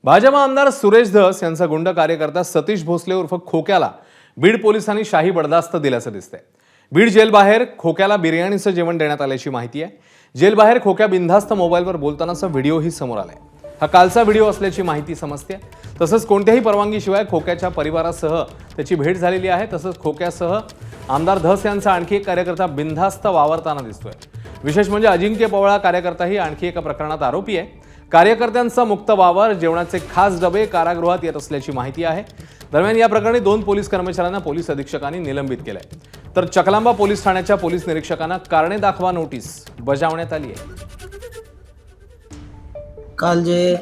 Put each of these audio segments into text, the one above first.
भाजप आमदार सुरेश धस यांचा गुंड कार्यकर्ता सतीश भोसले उर्फ खोक्याला बीड पोलिसांनी शाही बडदास्त दिल्याचं दिसतंय। बीड जेलबाहेर खोक्याला बिर्याणीचं जेवण देण्यात आल्याची माहिती आहे। जेलबाहेर खोक्या बिनधास्त मोबाईलवर बोलतानाचा व्हिडिओही समोर आलाय। हा कालचा व्हिडिओ असल्याची माहिती समजते। तसंच कोणत्याही परवानगीशिवाय खोक्याच्या परिवारासह त्याची भेट झालेली आहे। तसंच खोक्यासह आमदार धस यांचा आणखी एक कार्यकर्ता बिनधास्त वावरताना दिसतोय। विशेष म्हणजे अजिंक्य पवळा कार्यकर्ताही आणखी एका प्रकरणात आरोपी आहे। कार्यकर्त्यांचा मुक्त वावर, जेवणाचे खास डबे कारागृहात येत असल्याची माहिती आहे। दरम्यान या प्रकरणी 2 पोलीस कर्मचाऱ्यांना पोलीस अधीक्षकांनी निलंबित केलंय। तर चकलांबा पोलीस ठाण्याच्या पोलीस निरीक्षकांना कारणे दाखवा नोटीस बजावण्यात आली आहे। काल जे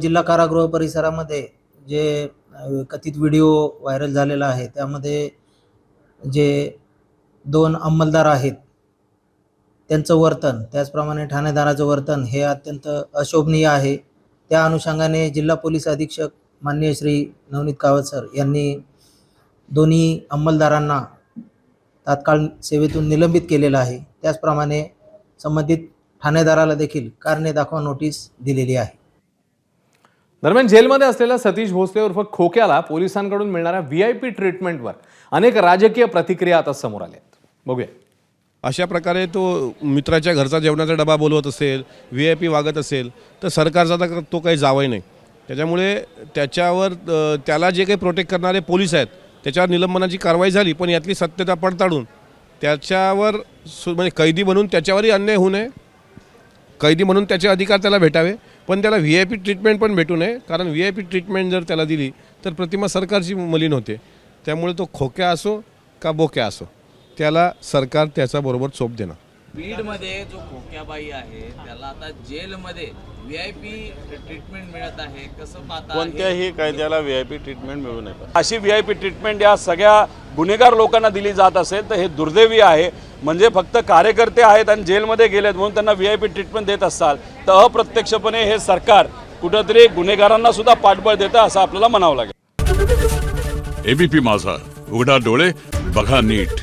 जिल्हा कारागृह परिसरामध्ये जे कथित व्हिडिओ व्हायरल झालेला आहे त्यामध्ये जे 2 अंमलदार आहेत त्यांचं वर्तन, त्याचप्रमाणे ठाणेदाराचं वर्तन हे अत्यंत अशोभनीय आहे। त्या अनुषंगाने जिल्हा पोलीस अधीक्षक माननीय श्री नवनीत कावत सर यांनी दोन्ही अंमलदारांना तात्काळ सेवेतून निलंबित केलेलं आहे। त्याचप्रमाणे संबंधित ठाणेदाराला देखील कारणे दाखवा नोटीस दिलेली आहे। दरम्यान जेलमध्ये असलेल्या सतीश भोसले उर्फ खोक्याला पोलिसांकडून मिळणाऱ्या VIP ट्रीटमेंटवर अनेक राजकीय प्रतिक्रिया आता समोर आल्यात। बघूया। अशा प्रकारे तो मित्राच्या घरचा जेवणाचा डबा बोलवत असेल, VIP वागत असेल तर सरकारचा तर तो काही जावई नाही। त्याच्यामुळे त्याच्यावर त्याला जे काही प्रोटेक्ट करणारे पोलीस आहेत त्याच्यावर निलंबनाची कारवाई झाली, पण यातली सत्यता पडताळून त्याच्यावर म्हणजे कैदी म्हणून त्याच्यावरही अन्याय होऊ नये, कैदी म्हणून त्याचे अधिकार त्याला भेटावे, पण त्याला VIP ट्रीटमेंट पण भेटू नये। कारण VIP ट्रीटमेंट जर त्याला दिली तर प्रतिमा सरकारची मलिन होते। त्यामुळे तो खोक्या असो का बोक्या असो त्याला सरकार त्याच्याबरोबर चोप देणार। बीडमध्ये जो खोक्याबाई आहे त्याला आता जेलमध्ये VIP ट्रीटमेंट मिळत आहे, कसं पाहता? कोणत्याही कैद्याला VIP ट्रीटमेंट मिळू नये। अशी VIP ट्रीटमेंट या सगळ्या गुन्हेगार लोकांना दिली जात असेल तर हे दुर्दैवी आहे। म्हणजे फक्त कार्यकर्ते आहेत आणि जेलमध्ये गेलेत म्हणून त्यांना VIP ट्रीटमेंट देत असाल तर अप्रत्यक्षपणे हे सरकार कुठेतरी गुन्हेगारांना सुद्धा पाठबळ देतं असं आपल्याला म्हणावं लागेल। ABP माझा, उघडा डोळे बघा नीट।